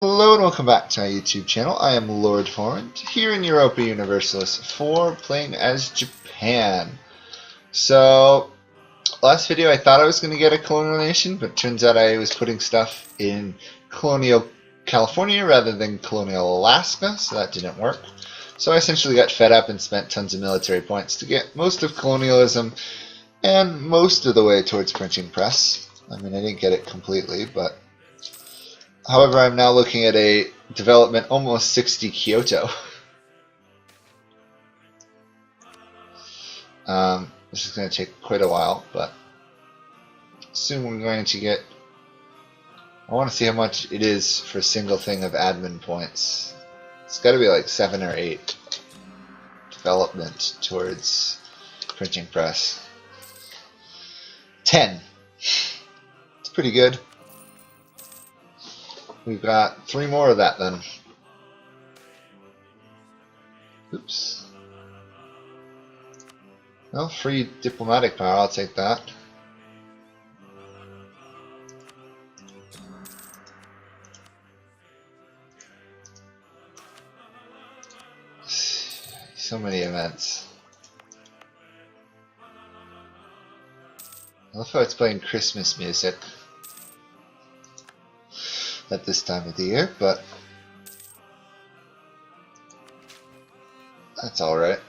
Hello and welcome back to my YouTube channel. I am Lord Forwind, here in Europa Universalis 4, playing as Japan. So, last video I thought I was going to get a colonial nation, but turns out I was putting stuff in colonial California rather than colonial Alaska, so that didn't work. So I essentially got fed up and spent tons of military points to get most of colonialism and most of the way towards printing press. I mean, I didn't get it completely, but... However, I'm now looking at a development almost 60 Kyoto. This is going to take quite a while, but soon we're going to get... I want to see how much it is for a single thing of admin points. It's got to be like 7 or 8 development towards printing press. 10. It's pretty good. We've got 3 more of that then. Oops. Well, free diplomatic power, I'll take that. So many events. I love how it's playing Christmas music at this time of the year, but that's alright.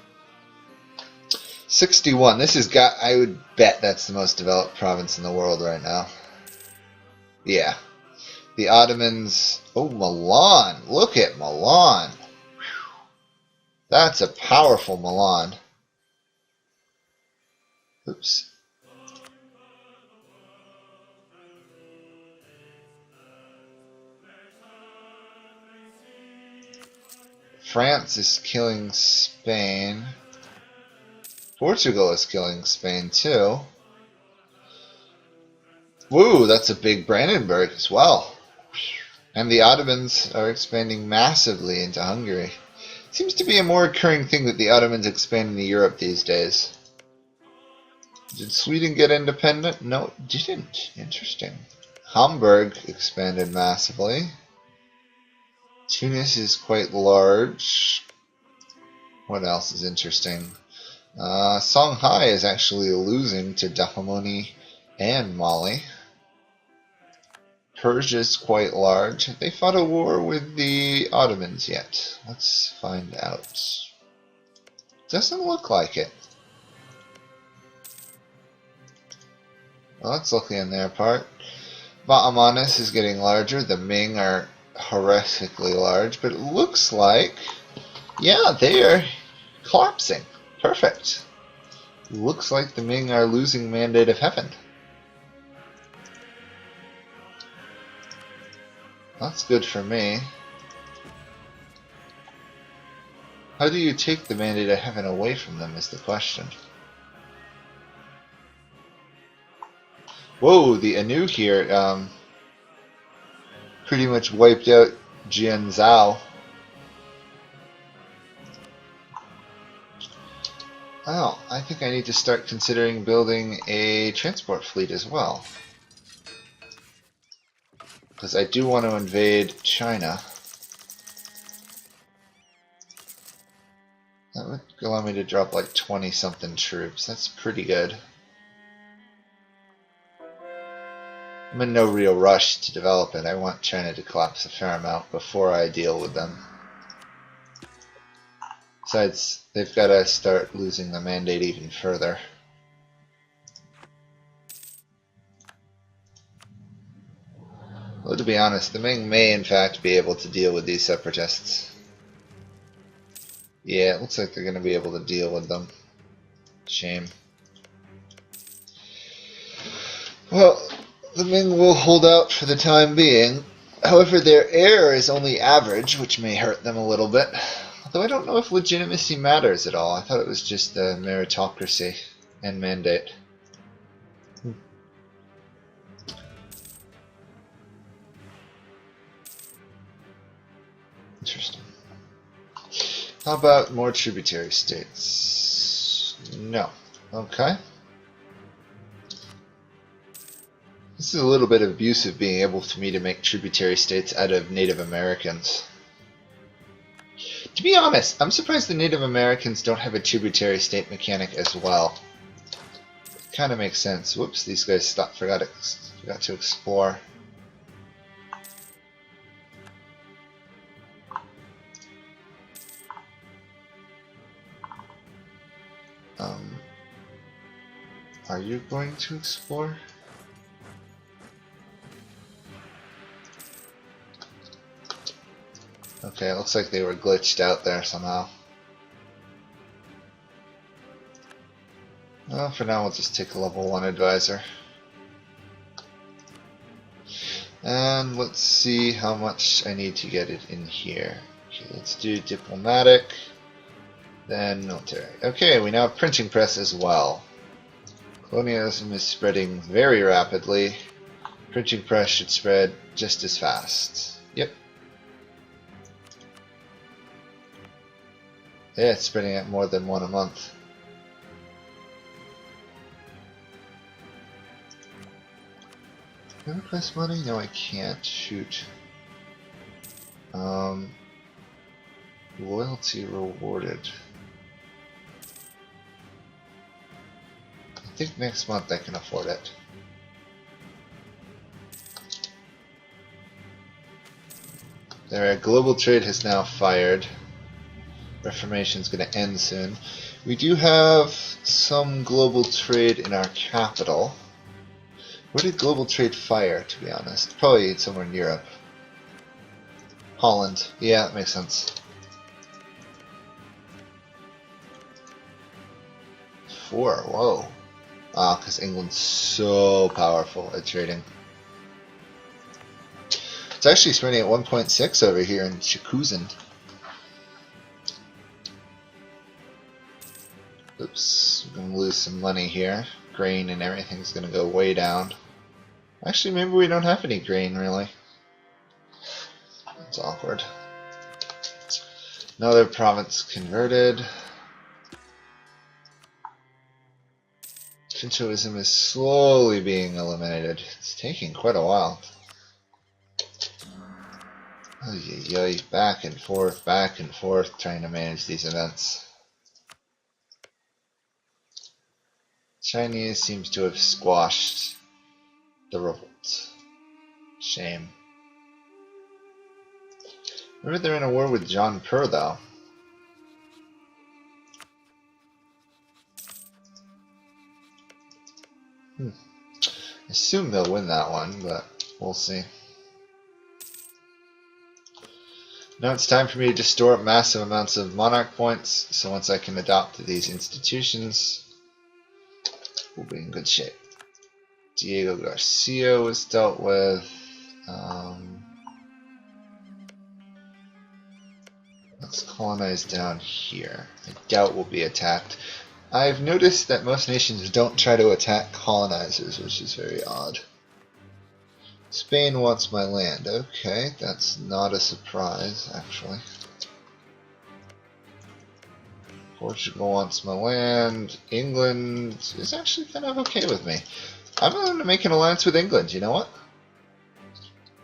61. This has got, I would bet that's the most developed province in the world right now. Yeah. The Ottomans. Oh, Milan. Look at Milan. Whew. That's a powerful Milan. Oops. France is killing Spain. Portugal is killing Spain too. Woo, that's a big Brandenburg as well. And the Ottomans are expanding massively into Hungary. Seems to be a more recurring thing that the Ottomans expand into Europe these days. Did Sweden get independent? No, it didn't. Interesting. Hamburg expanded massively. Tunis is quite large. What else is interesting? Songhai is actually losing to Dahomey and Mali. Persia is quite large. Have they fought a war with the Ottomans yet? Let's find out. Doesn't look like it. Well, let's look in their part. Ba'amanis is getting larger. The Ming are horrifically large, but it looks like, yeah, they are collapsing. Perfect. Looks like the Ming are losing Mandate of Heaven. That's good for me. How do you take the Mandate of Heaven away from them is the question. Whoa, the Anu here pretty much wiped out Jianzhou. Oh, I think I need to start considering building a transport fleet as well. Because I do want to invade China. That would allow me to drop like 20-something troops. That's pretty good. I'm in no real rush to develop it. I want China to collapse a fair amount before I deal with them. Besides, they've got to start losing the mandate even further. Well, to be honest, the Ming may in fact be able to deal with these separatists. Yeah, it looks like they're going to be able to deal with them. Shame. Well, the Ming will hold out for the time being. However, their air is only average, which may hurt them a little bit. Although I don't know if legitimacy matters at all. I thought it was just the meritocracy and mandate. Interesting. How about more tributary states? No. Okay. This is a little bit abusive being able for me to make tributary states out of Native Americans. To be honest, I'm surprised the Native Americans don't have a tributary state mechanic as well. Kind of makes sense. Whoops, these guys forgot to explore. Are you going to explore? Okay, it looks like they were glitched out there somehow. Well, for now we'll just take a level 1 advisor. And let's see how much I need to get it in here. Okay, let's do diplomatic, then military. Okay, we now have printing press as well. Colonialism is spreading very rapidly. Printing press should spread just as fast. Yep. Yeah, it's spreading at more than 1 a month. Can I request money? No, I can't. Shoot. Loyalty rewarded. I think next month I can afford it. There, global trade has now fired. Reformation is going to end soon. We do have some global trade in our capital. Where did global trade fire, to be honest? Probably somewhere in Europe. Holland. Yeah, that makes sense. 4, whoa. Ah, because England's so powerful at trading. It's actually spreading at 1.6 over here in Shimazu. Oops, we're going to lose some money here. Grain and everything's going to go way down. Actually, maybe we don't have any grain, really. That's awkward. Another province converted. Shintoism is slowly being eliminated. It's taking quite a while. Back and forth, trying to manage these events. Chinese seems to have squashed the revolt. Shame. Maybe they're in a war with John Purr, though. I assume they'll win that one, but we'll see. Now it's time for me to store up massive amounts of monarch points, so once I can adopt these institutions, we'll be in good shape. Diego Garcia was dealt with. Let's colonize down here. I doubt we'll be attacked. I've noticed that most nations don't try to attack colonizers, which is very odd. Spain wants my land. Okay, that's not a surprise, actually. Portugal wants my land. England is actually kind of okay with me. I'm going to make an alliance with England, you know what?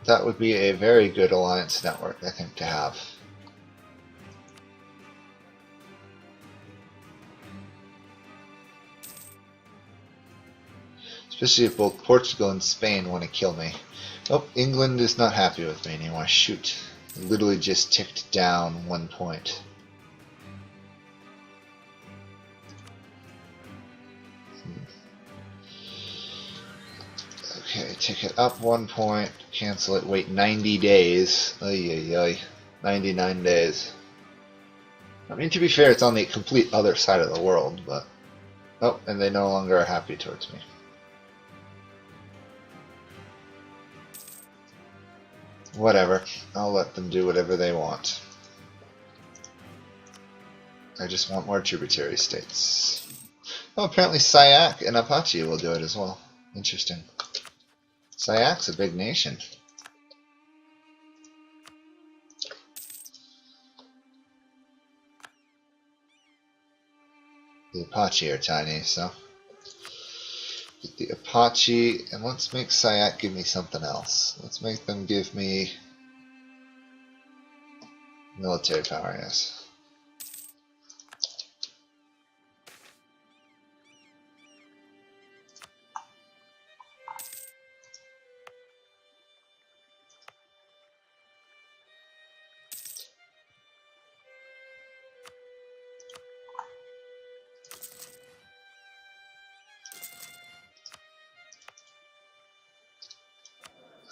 That would be a very good alliance network, I think, to have. Especially if both Portugal and Spain want to kill me. Oh, England is not happy with me anymore. Shoot. I literally just ticked down 1 point. Okay, tick it up 1 point. Cancel it. Wait 90 days. Ay. 99 days. I mean, to be fair, it's on the complete other side of the world, but... Oh, and they no longer are happy towards me. Whatever. I'll let them do whatever they want. I just want more tributary states. Oh, apparently Sayak and Apache will do it as well. Interesting. Sayak's a big nation. The Apache are tiny, so... keep the Apache, and let's make Sayat give me something else. Let's make them give me military power, yes.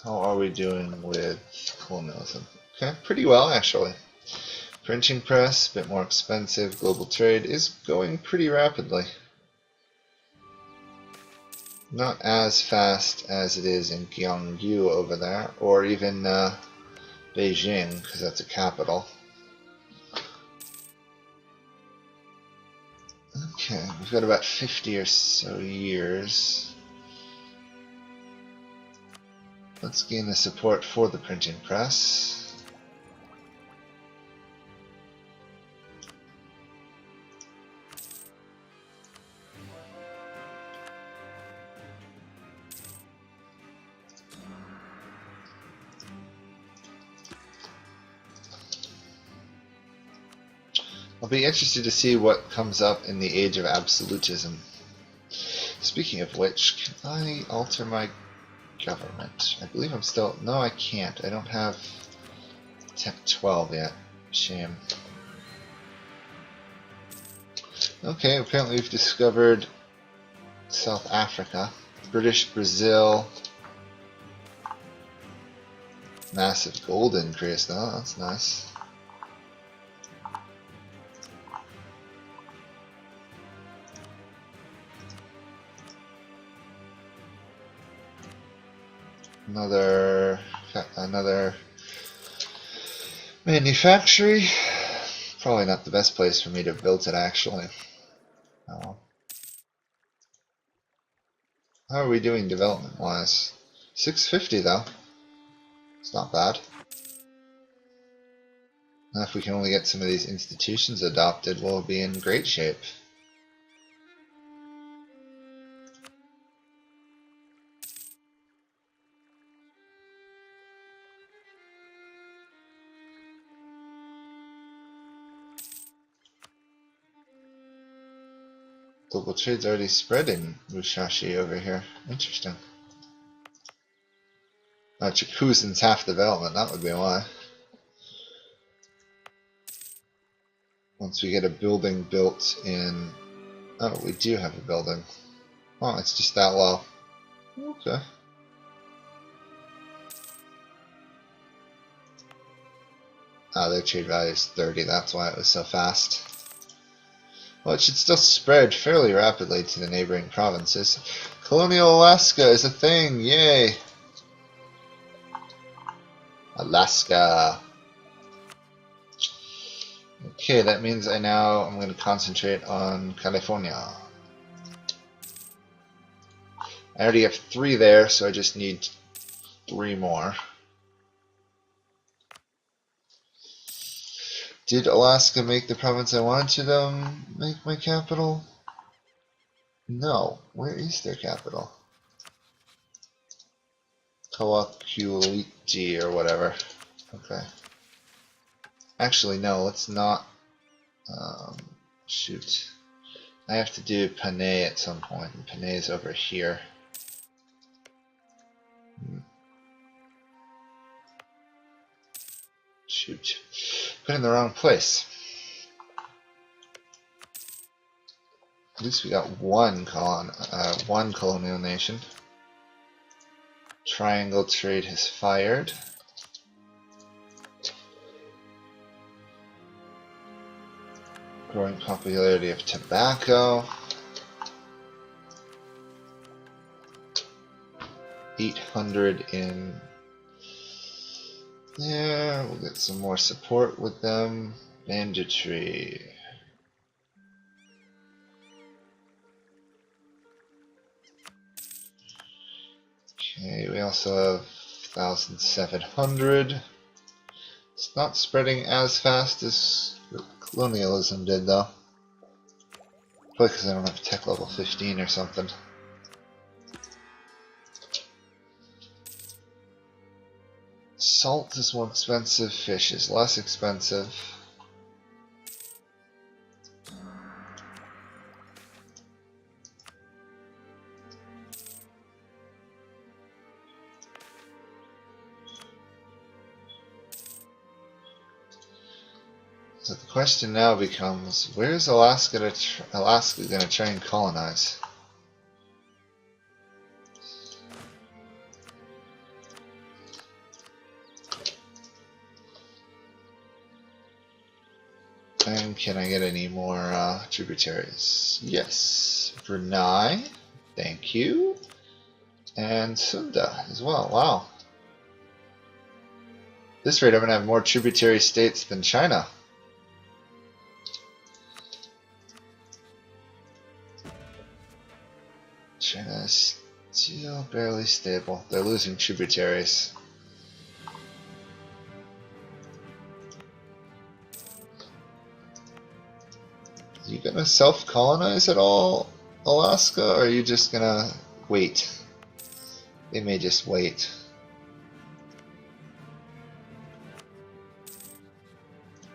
How are we doing with colonialism? Okay, pretty well actually. Printing press, a bit more expensive. Global trade is going pretty rapidly. Not as fast as it is in Gyeongju over there, or even Beijing, because that's a capital. Okay, we've got about 50 or so years. Let's gain the support for the printing press. I'll be interested to see what comes up in the age of absolutism. Speaking of which, can I alter my government? I believe I'm still... No, I can't. I don't have Tech 12 yet. Shame. Okay, apparently we've discovered South Africa. British Brazil. Massive gold increase though, that's nice. Another manufactory. Probably not the best place for me to build it actually. Oh. How are we doing development wise? 650 though. It's not bad. Now if we can only get some of these institutions adopted, we'll be in great shape. Global trade's already spread in Mushashi over here. Interesting. Chakuzen's half development, that would be why. Once we get a building built in... Oh, we do have a building. Oh, it's just that low. Okay. Ah, their trade value is 30, that's why it was so fast. Well, it should still spread fairly rapidly to the neighboring provinces. Colonial Alaska is a thing, yay! Alaska. Okay, that means I'm going to concentrate on California. I already have 3 there, so I just need 3 more. Did Alaska make the province I wanted to make my capital? No. Where is their capital? Kawakuliti or whatever. Okay. Actually, no, let's not. Shoot. I have to do Panay at some point, and Panay is over here. Shoot. Put in the wrong place. At least we got one colonial nation. Triangle trade has fired. Growing popularity of tobacco. 800 in there. We'll get some more support with them. Banditry. Okay, we also have 1,700. It's not spreading as fast as colonialism did, though. Probably because I don't have tech level 15 or something. Salt is more expensive, fish is less expensive. So the question now becomes, where is Alaska going to try and colonize? And can I get any more tributaries? Yes. Brunei, thank you. And Sunda as well. Wow. At this rate, I'm going to have more tributary states than China. China is still barely stable. They're losing tributaries. Are you gonna self-colonize at all, Alaska, or are you just gonna wait? They may just wait.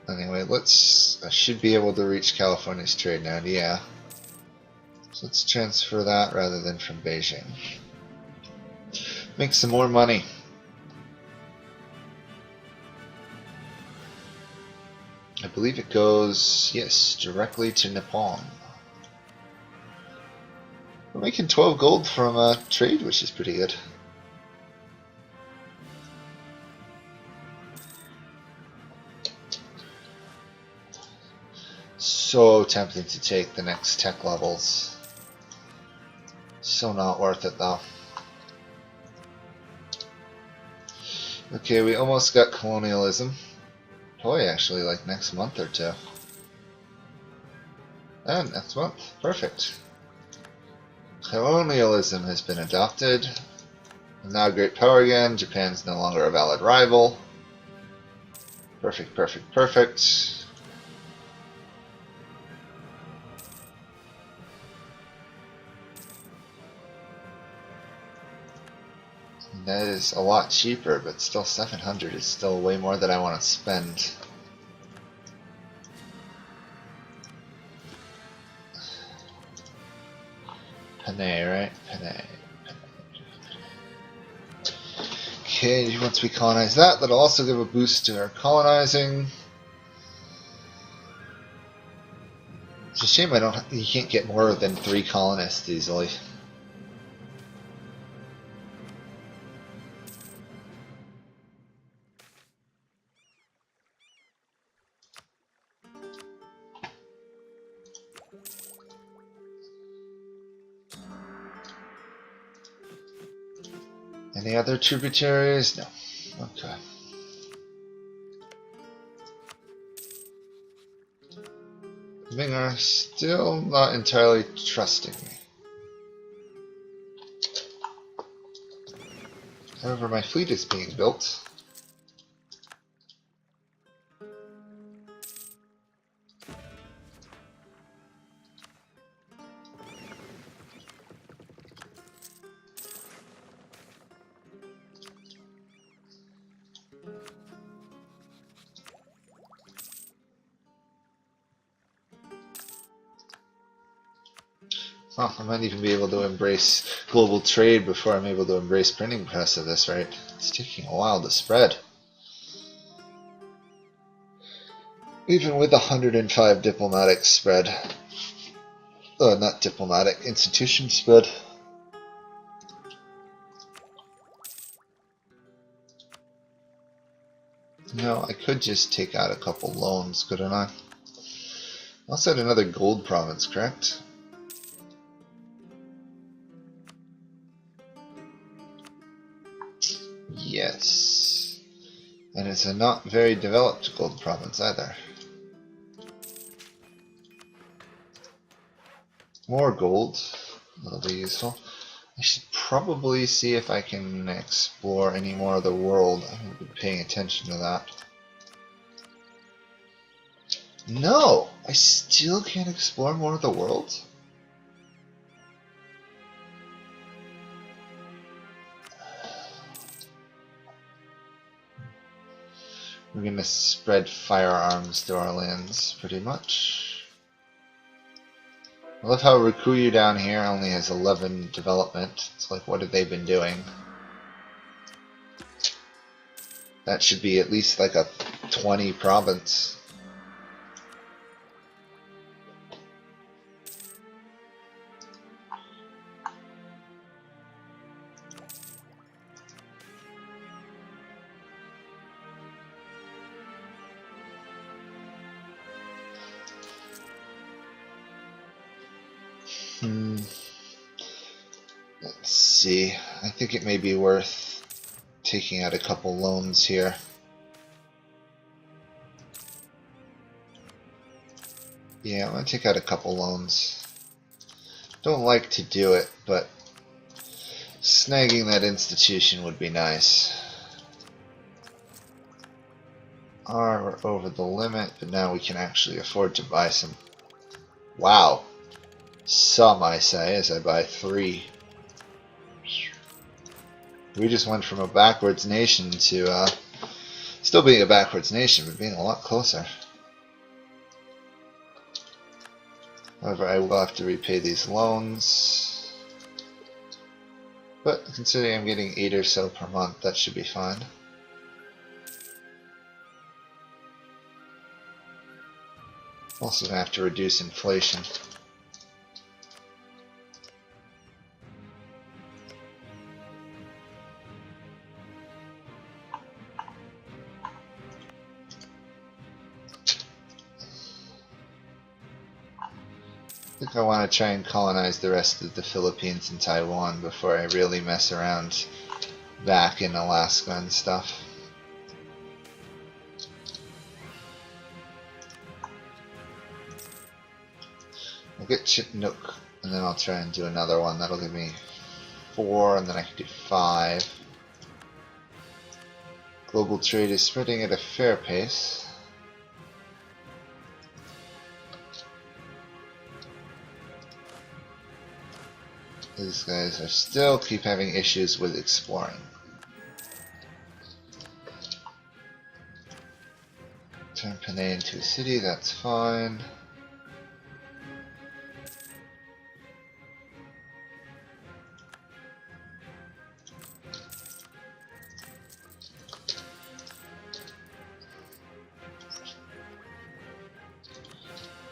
Anyway, I should be able to reach California's trade now, yeah. So let's transfer that rather than from Beijing. Make some more money. I believe it goes, yes, directly to Nippon. We're making 12 gold from trade, which is pretty good. So tempting to take the next tech levels. So not worth it though. Okay, we almost got colonialism. Probably actually like next month or two. And next month. Perfect. Colonialism has been adopted. Now great power again. Japan's no longer a valid rival. Perfect, perfect, perfect. That is a lot cheaper, but still 700 is still way more than I want to spend. Panay, right? Panay. Okay, once we colonize that, that'll also give a boost to our colonizing. It's a shame you can't get more than 3 colonists easily. Any other tributaries? No. Okay. Ming are still not entirely trusting me. However, my fleet is being built. Oh, I might even be able to embrace global trade before I'm able to embrace printing press at this rate. It's taking a while to spread. Even with 105 diplomatic spread. Not diplomatic, institution spread. No, I could just take out a couple loans, couldn't I? I also had another gold province, correct? Yes. And it's a not very developed gold province either. More gold. That'll be useful. I should probably see if I can explore any more of the world. I haven't been paying attention to that. No! I still can't explore more of the world? We're going to spread firearms to our lands, pretty much. I love how Rikuyu down here only has 11 development. It's like, what have they been doing? That should be at least like a 20 province. Let's see. I think it may be worth taking out a couple loans here. Yeah, I'm going to take out a couple loans. Don't like to do it, but snagging that institution would be nice. We're over the limit, but now we can actually afford to buy some. Wow. Some, I say, as I buy 3. We just went from a backwards nation to still being a backwards nation, but being a lot closer. However, I will have to repay these loans. But considering I'm getting 8 or so per month, that should be fine. Also going to have to reduce inflation. I think I want to try and colonize the rest of the Philippines and Taiwan before I really mess around back in Alaska and stuff. I'll get Chinook and then I'll try and do another one. That'll give me 4 and then I can do 5. Global trade is spreading at a fair pace. These guys are still keep having issues with exploring. Turn Panay into a city, that's fine.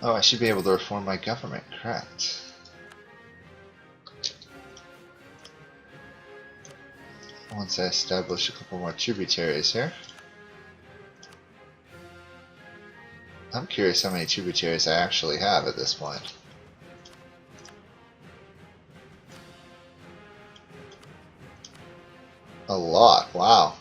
Oh, I should be able to reform my government, correct. Once I establish a couple more tributaries here. I'm curious how many tributaries I actually have at this point. A lot, wow.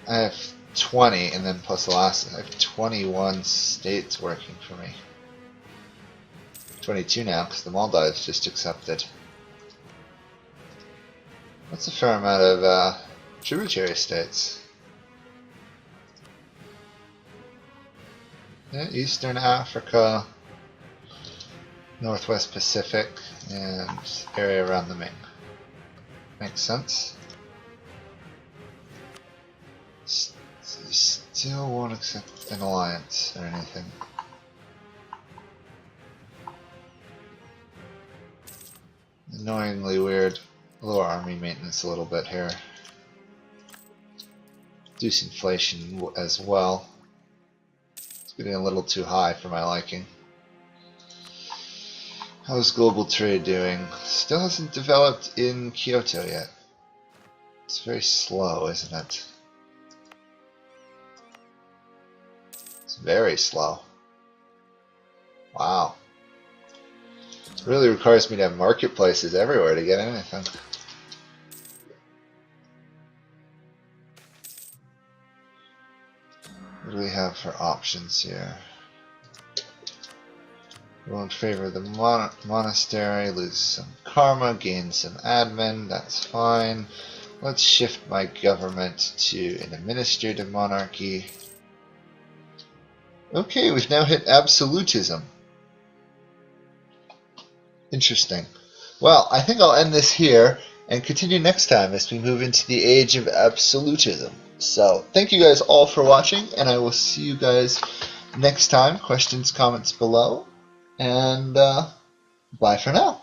I have 20 and then plus Alaska. I have 21 states working for me. 22 now because the Maldives just accepted. That's a fair amount of tributary states. Yeah, Eastern Africa, Northwest Pacific, and area around the Ming. Makes sense. You still won't accept an alliance or anything. Annoyingly weird. Lower army maintenance a little bit here. Reduce inflation as well. It's getting a little too high for my liking. How's global trade doing? Still hasn't developed in Kyoto yet. It's very slow, isn't it? It's very slow. Wow. It really requires me to have marketplaces everywhere to get anything. What do we have for options here? We won't favor the monastery, lose some karma, gain some admin, that's fine. Let's shift my government to an administrative monarchy. Okay, we've now hit absolutism. Interesting. Well, I think I'll end this here and continue next time as we move into the age of absolutism. So, thank you guys all for watching, and I will see you guys next time. Questions, comments below, and bye for now.